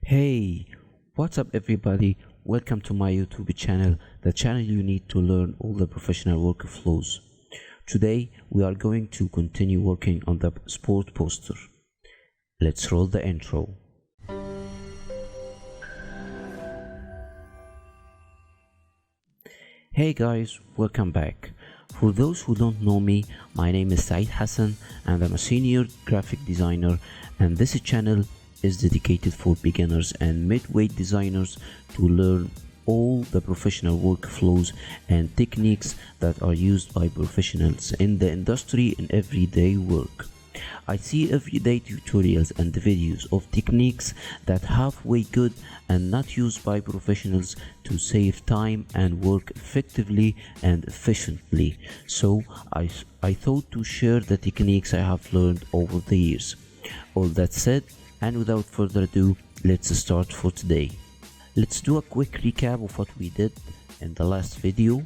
Hey, what's up everybody? Welcome to my YouTube channel, the channel you need to learn all the professional workflows. Today we are going to continue working on the sport poster. Let's roll the intro. Hey guys, welcome back. For those who don't know me, my name is Saeed Hassan and I'm a senior graphic designer, and this channel is dedicated for beginners and mid-weight designers to learn all the professional workflows and techniques that are used by professionals in the industry in everyday work. I see everyday tutorials and videos of techniques that halfway good and not used by professionals to save time and work effectively and efficiently. So I thought to share the techniques I have learned over the years. All that said, and without further ado, let's start for today. Let's do a quick recap of what we did in the last video.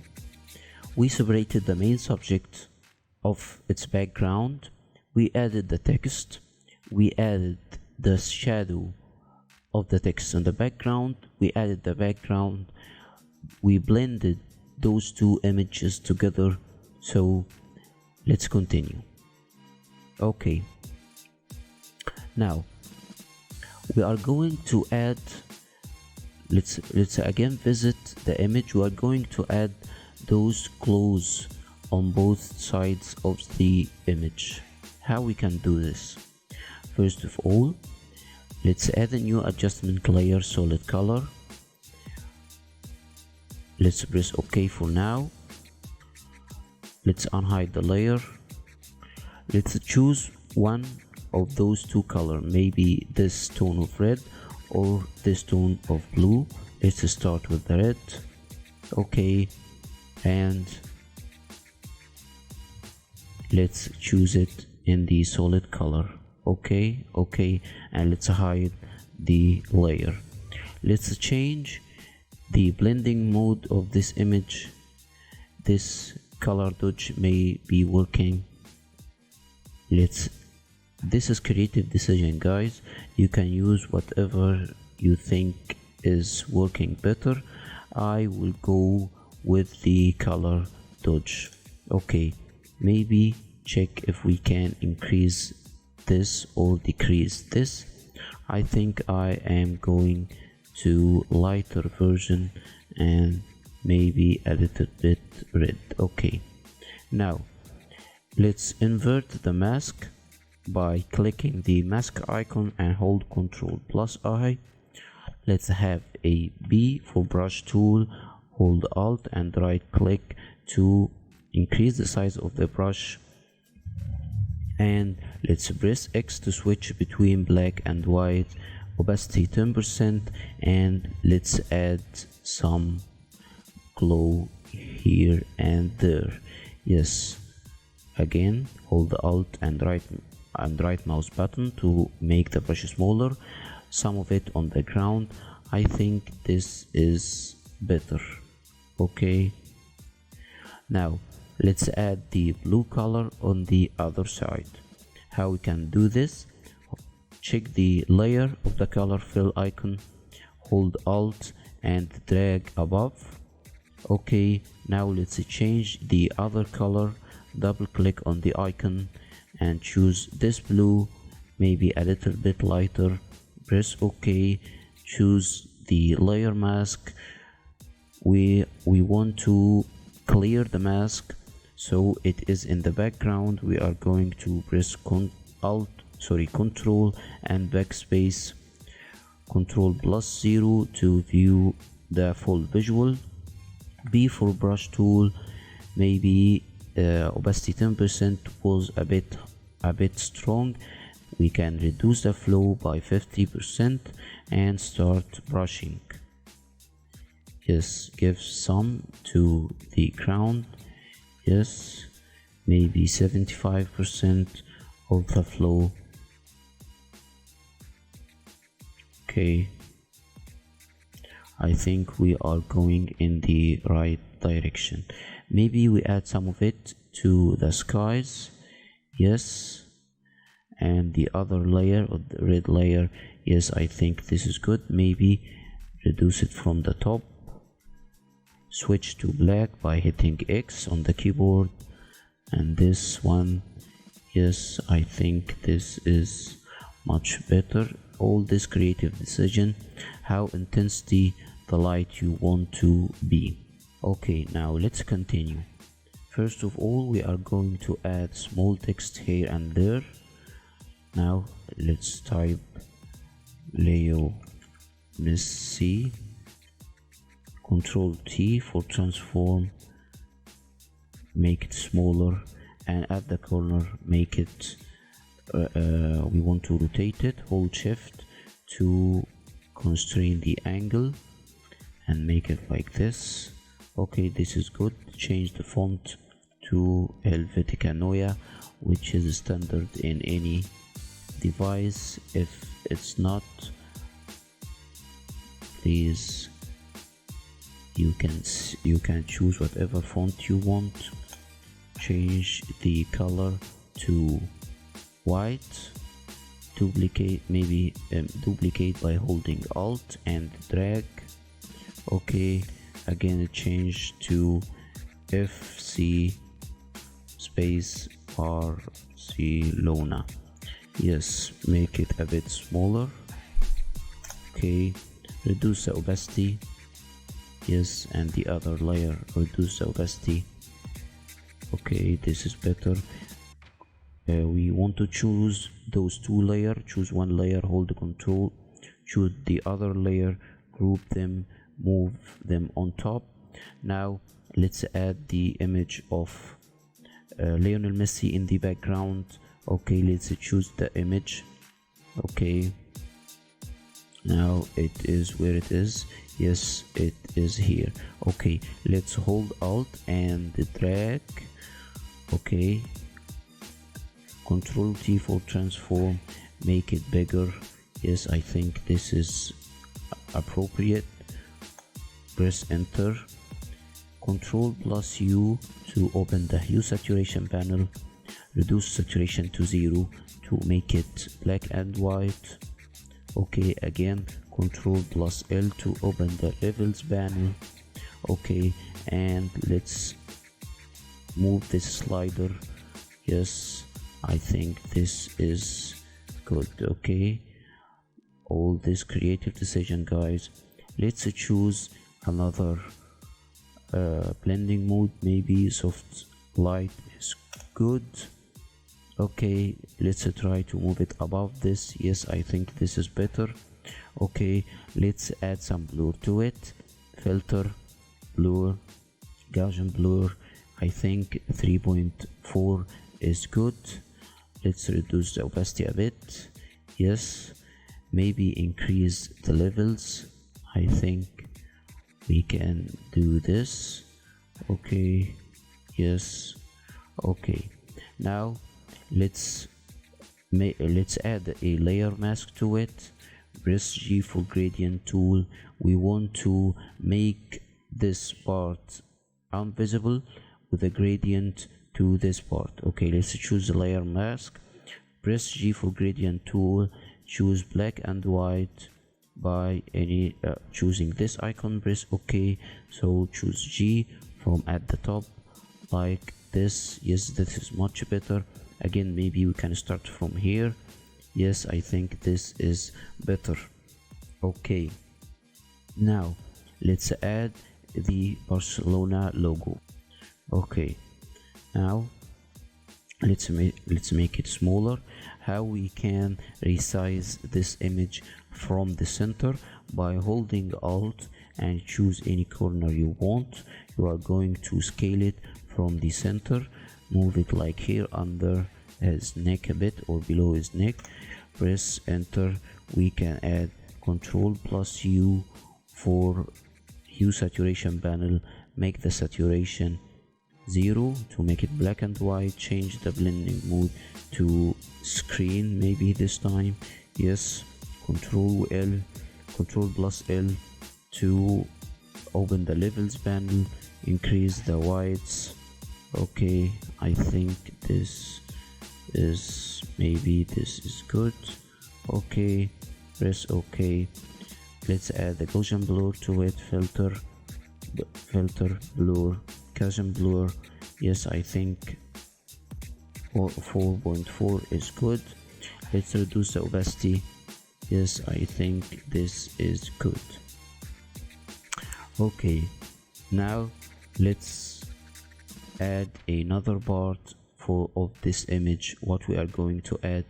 We separated the main subject of its background. We added the text. We added the shadow of the text in the background. We added the background. We blended those two images together. So let's continue. Okay. Now we are going to add, let's again visit the image. We are going to add those clothes on both sides of the image. How we can do this? First of all, let's add a new adjustment layer, solid color. Let's press OK for now. Let's unhide the layer. Let's choose one of those two colors, maybe this tone of red or this tone of blue. Let's start with the red. Okay, and let's choose it in the solid color. Okay, and let's hide the layer. Let's change the blending mode of this image. This color dodge may be working. This is creative decision, guys. You can use whatever you think is working better. I will go with the color dodge. Okay, maybe check if we can increase this or decrease this. I think I am going to lighter version and maybe a little bit red. Okay, now let's invert the mask by clicking the mask icon and hold Ctrl+I. Let's have a B for brush tool, hold Alt and right click to increase the size of the brush, and let's press X to switch between black and white, opacity 10%, and let's add some glow here and there. Yes, again hold Alt and right mouse button to make the brush smaller, some of it on the ground. I think this is better. Okay, now let's add the blue color on the other side. How we can do this? Check the layer of the color fill icon, hold Alt and drag above. Okay, now let's change the other color. Double click on the icon and choose this blue, maybe a little bit lighter. Press OK. Choose the layer mask. We want to clear the mask so it is in the background. We are going to press Control and backspace, Ctrl+0 to view the full visual. B for brush tool, maybe opacity 10% was a bit strong. We can reduce the flow by 50% and start brushing. Yes, give some to the ground. Yes, maybe 75% of the flow. Okay, I think we are going in the right direction. Maybe we add some of it to the skies. Yes, and the other layer, or the red layer, yes, I think this is good. Maybe reduce it from the top, switch to black by hitting X on the keyboard, and this one, yes, I think this is much better. All this creative decision, how intensity the light you want to be. Okay, now let's continue. First of all, we are going to add small text here and there. Now let's type Leo Messi, Control T for transform, make it smaller, and at the corner make it we want to rotate it. Hold shift to constrain the angle and make it like this. Okay, this is good. Change the font to Helvetica Neue, which is standard in any device. If it's not, please you can choose whatever font you want. Change the color to white. Duplicate, maybe duplicate by holding Alt and drag. Okay, again change to FC space Barcelona. Yes, make it a bit smaller. Okay, reduce the opacity. Yes, and the other layer, reduce the opacity. Okay, this is better. We want to choose those two layers. Choose one layer, hold the control, choose the other layer, group them, move them on top. Now let's add the image of Lionel Messi in the background. Okay, let's choose the image. Okay, now it is where it is. Yes, it is here. Okay, let's hold Alt and drag. Okay, Control T for transform, make it bigger. Yes, I think this is appropriate. Press enter. Control plus U to open the hue saturation panel. Reduce saturation to 0 to make it black and white. Okay, again Control plus L to open the levels panel. Okay, and let's move this slider. Yes, I think this is good. Okay, all this creative decision, guys. Let's choose another blending mode. Maybe soft light is good. Okay, let's try to move it above this. Yes, I think this is better. Okay, let's add some blur to it. Filter, blur, Gaussian blur. I think 3.4 is good. Let's reduce the opacity a bit. Yes, maybe increase the levels. I think we can do this. Okay, yes. Okay, now let's add a layer mask to it. Press G for gradient tool. We want to make this part invisible with a gradient to this part. Okay, let's choose the layer mask. Press G for gradient tool. Choose black and white by any choosing this icon. Press OK. So choose G from at the top like this. Yes, this is much better. Again, maybe we can start from here. Yes, I think this is better. Okay, now let's add the Barcelona logo. Okay, now let's make it smaller. How we can resize this image from the center? By holding Alt and choose any corner you want. You are going to scale it from the center, move it like here under his neck a bit or below his neck. Press enter. We can add Control plus U for hue saturation panel, make the saturation 0 to make it black and white. Change the blending mode to screen, maybe this time. Yes, Control plus L to open the levels panel, increase the whites. Okay, I think this is maybe this is good. Okay, press OK. Let's add the Gaussian blur to it. Filter blur, Gaussian blur. Yes, I think 4.4 is good. Let's reduce the opacity. Yes, I think this is good. Okay, now let's add another part of this image. What we are going to add,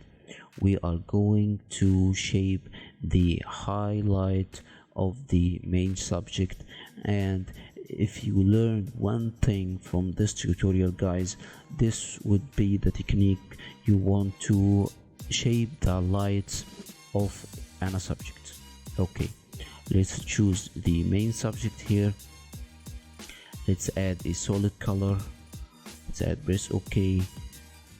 we are going to shape the highlight of the main subject. And if you learn one thing from this tutorial, guys, this would be the technique you want to shape the lights of a subject. Okay, let's choose the main subject here. Let's add a solid color. Let's add, press OK,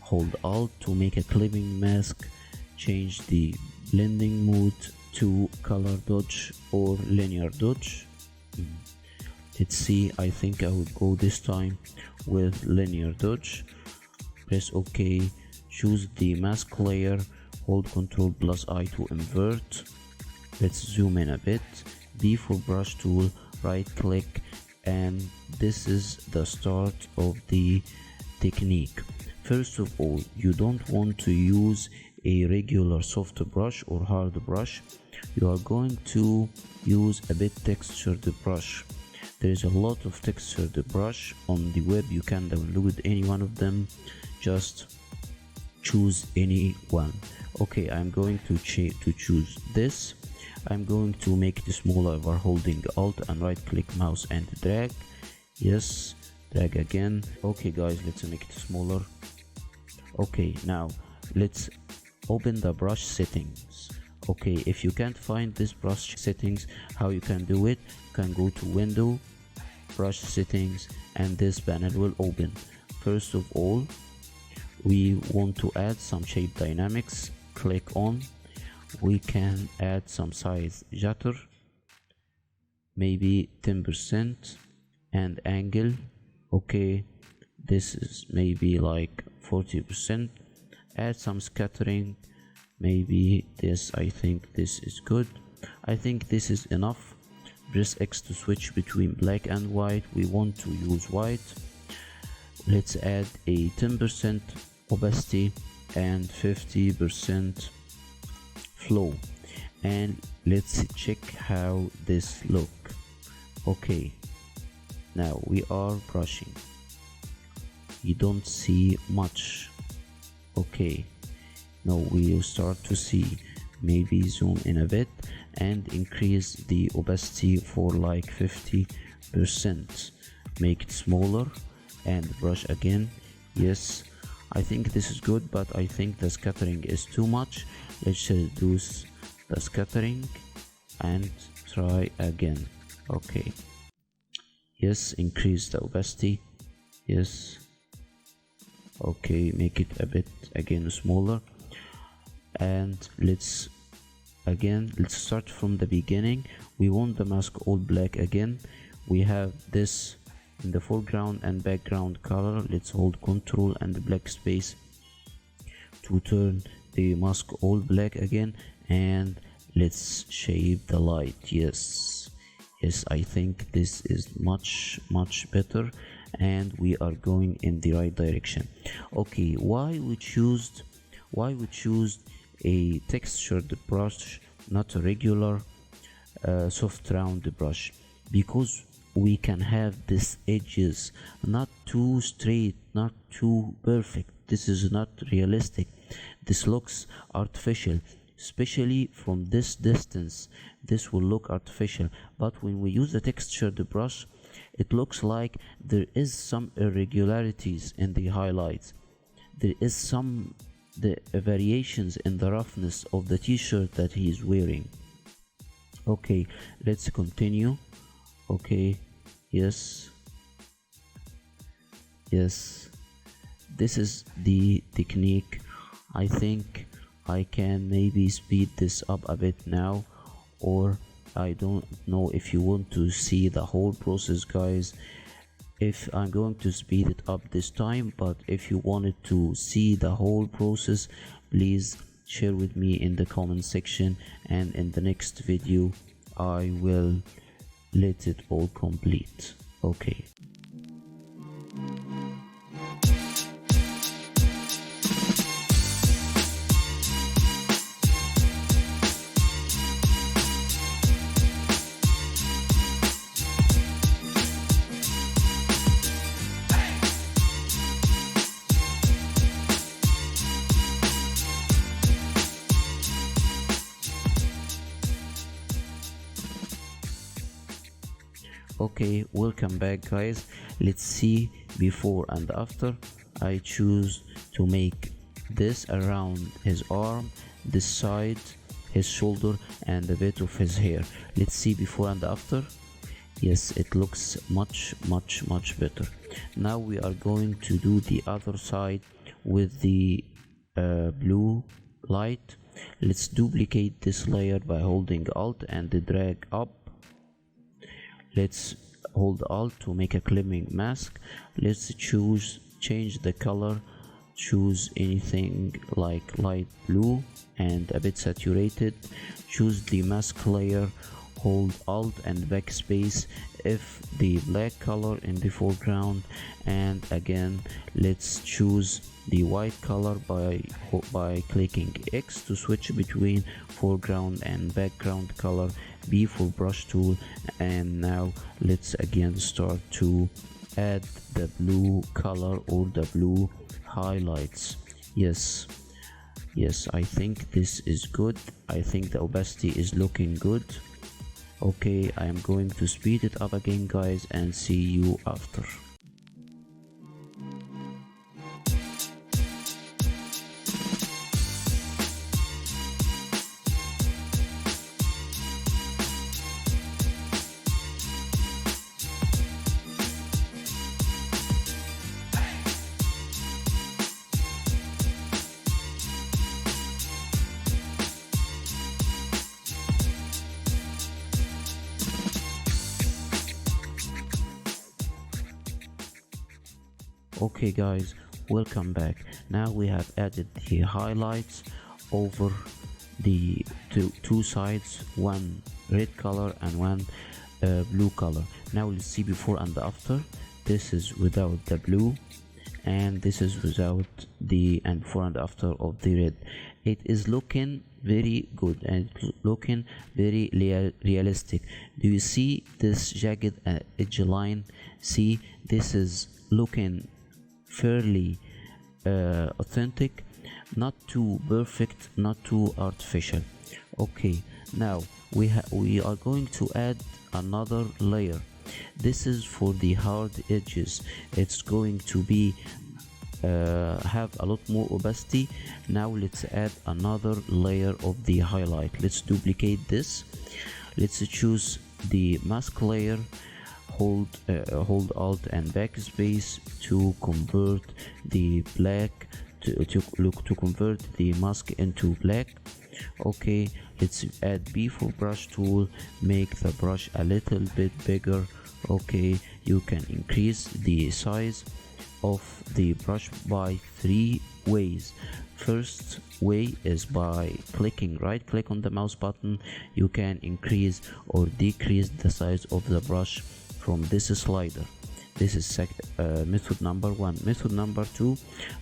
hold Alt to make a clipping mask, change the blending mode to color dodge or linear dodge. Let's see, I think I would go this time with linear dodge. Press OK, choose the mask layer, hold Ctrl+I to invert. Let's zoom in a bit. D for brush tool, right click, and this is the start of the technique. First of all, you don't want to use a regular soft brush or hard brush. You are going to use a bit textured brush. There is a lot of textured brush on the web. You can download any one of them. Just choose any one. Okay, I'm going to choose this. I'm going to make it smaller by holding Alt and right click mouse and drag. Yes, drag again. Okay guys, let's make it smaller. Okay, now let's open the brush settings. Okay, if you can't find this brush settings, how you can do it, you can go to window, brush settings, and this panel will open. First of all, we want to add some shape dynamics. Click on. We can add some size jitter, maybe 10%, and angle. Okay, this is maybe like 40%. Add some scattering, maybe this. I think this is good. I think this is enough. Press X to switch between black and white. We want to use white. Let's add a 10% opacity and 50% flow, and let's check how this look. Okay, now we are brushing. You don't see much. Okay, now we will start to see. Maybe zoom in a bit and increase the opacity for like 50%. Make it smaller and brush again. Yes, I think this is good, but I think the scattering is too much. Let's reduce the scattering and try again. Okay, yes, increase the opacity. Yes, okay, make it a bit again smaller, and let's start from the beginning. We want the mask all black again. We have this in the foreground and background color. Let's hold Ctrl and black space to turn the mask all black again, and let's shape the light. Yes, I think this is much better, and we are going in the right direction. Okay, why we choose a textured brush, not a regular soft round brush? Because we can have these edges not too straight, not too perfect. This is not realistic. This looks artificial, especially from this distance. This will look artificial, but when we use the textured brush, it looks like there is some irregularities in the highlights. There is some variations in the roughness of the t-shirt that he is wearing. Okay, let's continue. Okay, yes, this is the technique. I think I can maybe speed this up a bit now, or I don't know if you want to see the whole process, guys. if I'm going to speed it up this time, but if you wanted to see the whole process, please share with me in the comment section, and in the next video I will let it all complete. Okay. Okay, welcome back guys. Let's see before and after. I choose to make this around his arm, this side, his shoulder, and a bit of his hair. Let's see before and after. Yes, it looks much better. Now we are going to do the other side with the blue light. Let's duplicate this layer by holding Alt and drag up. Let's hold Alt to make a clipping mask. Let's change the color, choose anything like light blue and a bit saturated. Choose the mask layer, hold Alt and backspace if the black color in the foreground, and again let's choose the white color by clicking X to switch between foreground and background color, B for brush tool, and now let's again start to add the blue color or the blue highlights. Yes, I think this is good. I think the opacity is looking good. Okay, I am going to speed it up again guys and see you after. Okay guys, welcome back. Now we have added the highlights over the two sides, one red color and one blue color. Now let's see before and after. This is without the blue and this is without the before and after of the red. It is looking very good and looking very realistic. Do you see this jagged edge line? See, this is looking fairly authentic, not too perfect, not too artificial. Okay, now we are going to add another layer. This is for the hard edges. It's going to be have a lot more opacity. Now let's add another layer of the highlight. Let's duplicate this. Let's choose the mask layer, hold Alt and backspace to convert the black to convert the mask into black. Okay, let's add B for brush tool, make the brush a little bit bigger. Okay, you can increase the size of the brush by 3 ways. First way is by right click on the mouse button. You can increase or decrease the size of the brush from this slider. This is method number 1. Method number 2,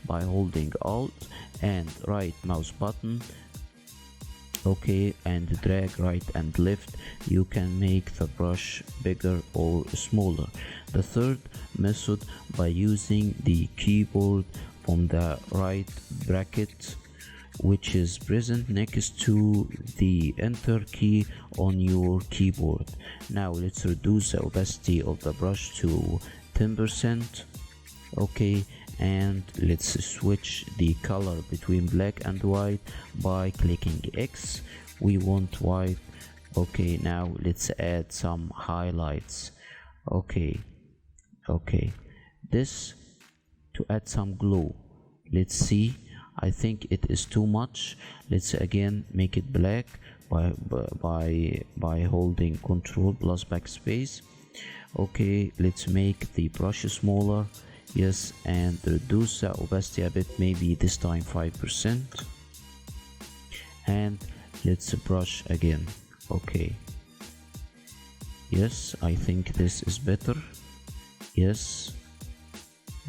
by holding Alt and right mouse button, okay, and drag right and left, you can make the brush bigger or smaller. The third method, by using the keyboard from the right bracket, which is present next to the enter key on your keyboard. Now let's reduce the opacity of the brush to 10%. Okay, and let's switch the color between black and white by clicking X. We want white. Okay, now let's add some highlights. Okay, this to add some glow. Let's see, I think it is too much. Let's again make it black by holding Ctrl plus backspace. Okay, let's make the brush smaller. Yes, and reduce the opacity a bit, maybe this time 5%. And let's brush again. Okay, yes, I think this is better. Yes,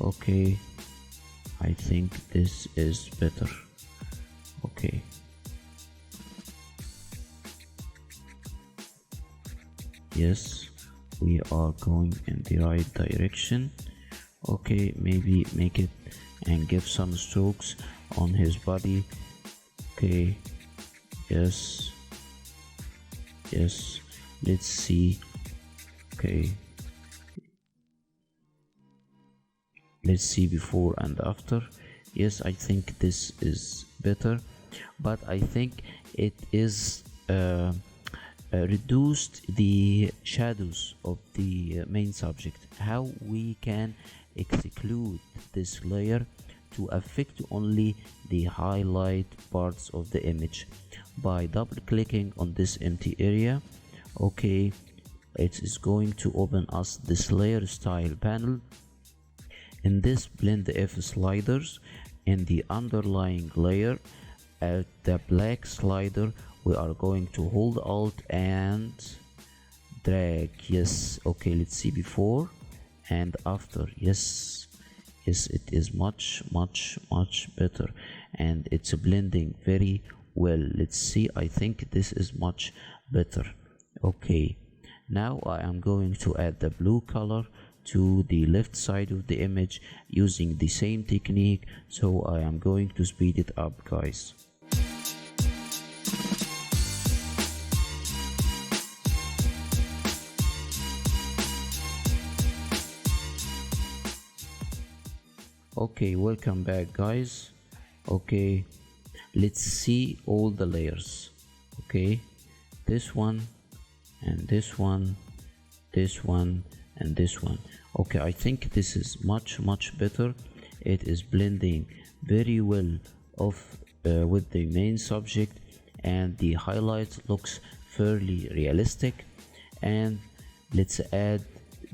okay, I think this is better. Okay, yes, we are going in the right direction. Okay, maybe make it and give some strokes on his body. Okay, yes, yes, let's see. Okay, let's see before and after. Yes, I think this is better, but I think it is reduced the shadows of the main subject. How we can exclude this layer to affect only the highlight parts of the image by double clicking on this empty area. Okay, it is going to open us this layer style panel. In this, blend the F sliders in the underlying layer. At the black slider, we are going to hold Alt and drag. Yes, okay, let's see before and after. Yes, yes, it is much better, and it's blending very well. Let's see, I think this is much better. Okay, now I am going to add the blue color to the left side of the image using the same technique, so I am going to speed it up, guys. Okay, welcome back, guys. Okay, let's see all the layers. Okay, this one and this one, this one and this one. Okay, I think this is much better. It is blending very well off with the main subject, and the highlights looks fairly realistic. And let's add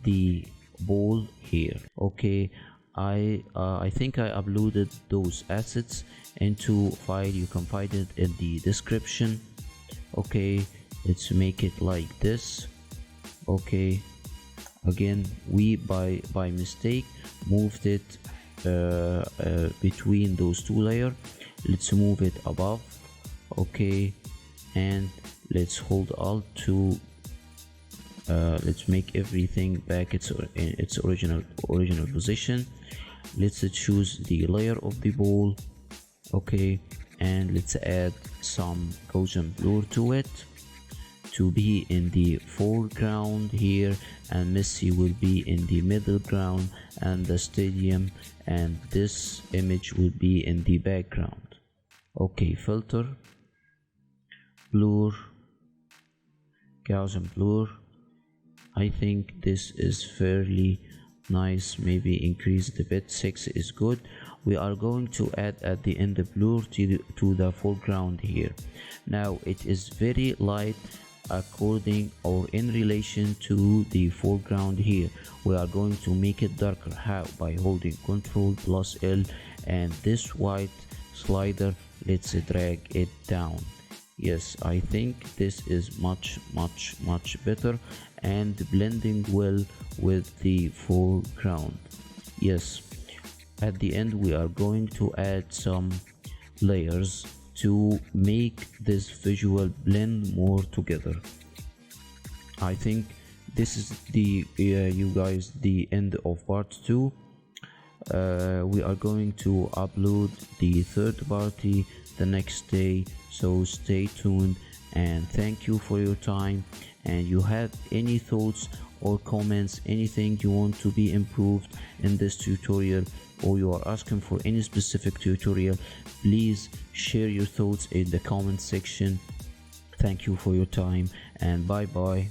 the ball here. Okay, I think I uploaded those assets into file. You can find it in the description. Okay, let's make it like this. Okay, again, we by mistake moved it between those two layers. Let's move it above. Okay, and let's hold Alt to let's make everything back in its original position. Let's choose the layer of the ball. Okay, and let's add some Gaussian blur to it to be in the foreground here, and Messi will be in the middle ground, and the stadium and this image will be in the background. Okay, filter, blur, Gaussian blur. I think this is fairly nice. Maybe increase the bit. 6 is good. We are going to add at the end the blur to the foreground here. Now it is very light according or in relation to the foreground here. We are going to make it darker. How? By holding Ctrl+L and this white slider. Let's drag it down. Yes, I think this is much better and blending well with the foreground. Yes, at the end we are going to add some layers to make this visual blend more together. I think this is the you guys, the end of part 2. We are going to upload the third party the next day, so stay tuned, and thank you for your time. And you have any thoughts or comments, anything you want to be improved in this tutorial, or you are asking for any specific tutorial, please share your thoughts in the comment section. Thank you for your time, and bye bye.